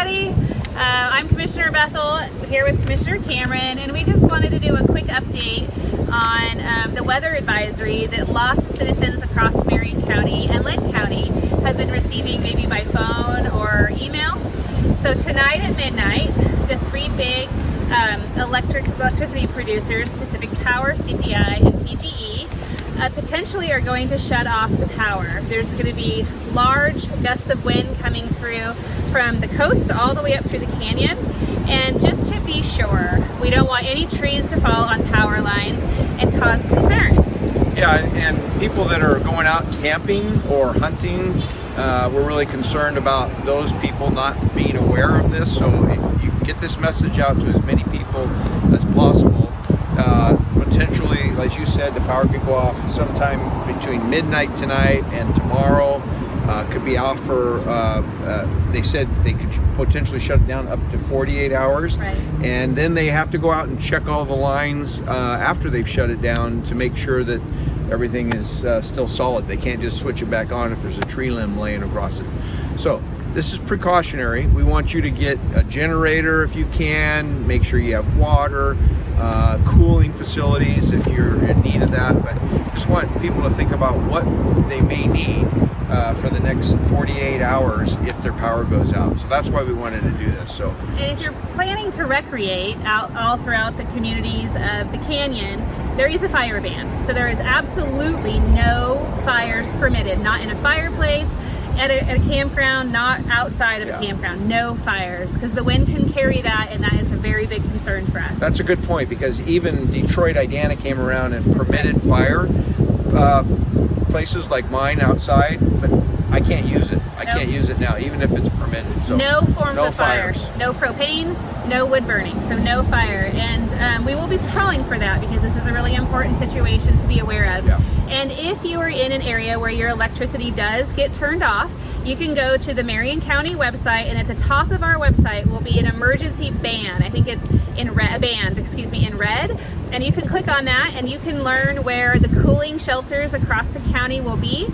everybody. I'm Commissioner Bethel here with Commissioner Cameron, and we just wanted to do a quick update on the weather advisory that lots of citizens across Marion County and Linn County have been receiving, maybe by phone or email. So tonight at midnight, the three big electricity producers, Pacific Power, CPI, and PGE, potentially are going to shut off the power. There's going to be large gusts of wind coming through from the coast all the way up through the canyon. And just to be sure, we don't want any trees to fall on power lines and cause concern. Yeah, and people that are going out camping or hunting, we're really concerned about those people not being aware of this. So if you get this message out to as many people as possible, potentially, as you said, the power could go off sometime between midnight tonight and tomorrow. Could be off for, they said they could potentially shut it down up to 48 hours. Right. And then they have to go out and check all the lines after they've shut it down to make sure that everything is still solid. They can't just switch it back on if there's a tree limb laying across it. So this is precautionary. We want you to get a generator if you can, make sure you have water, cooling facilities if you're in need of that, but just want people to think about what they may need for the next 48 hours if their power goes out. So that's why we wanted to do this. So, and if you're planning to recreate out all throughout the communities of the canyon, there is a fire ban. So there is absolutely no fires permitted, not in a fireplace, at a campground, not outside of a campground. No fires, because the wind can carry that, and that is a very big concern for us. That's a good point, because even Detroit Idana came around and permitted fire places like mine outside, but I can't use it. I can't use it now, even if it's permitted. So no forms no of fire, fires. no propane, no wood burning, so no fire. And we will be patrolling for that, because this is a really important situation to be aware of. Yeah. And if you are in an area where your electricity does get turned off, you can go to the Marion County website, and at the top of our website will be an emergency ban. I think it's in red, in red. And you can click on that, and you can learn where the cooling shelters across the county will be.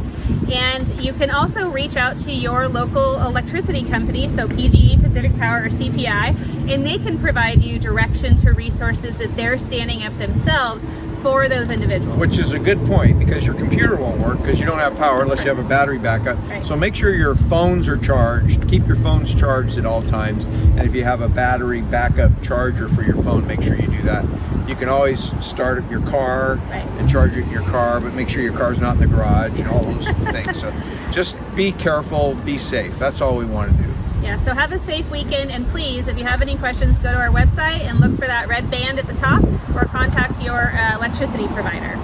And you can also reach out to your local electricity company, so PGE, Pacific Power, or CPI, and they can provide you direction to resources that they're standing up themselves for those individuals. Which is a good point, because your computer won't work because you don't have power unless you have a battery backup. Right. So make sure your phones are charged. Keep your phones charged at all times. And if you have a battery backup charger for your phone, make sure you do that. You can always start up your car and charge it in your car, but make sure your car's not in the garage and all those things. So just be careful, be safe. That's all we want to do. Yeah, so have a safe weekend, and please, if you have any questions, go to our website and look for that red band at the top, or contact your electricity provider.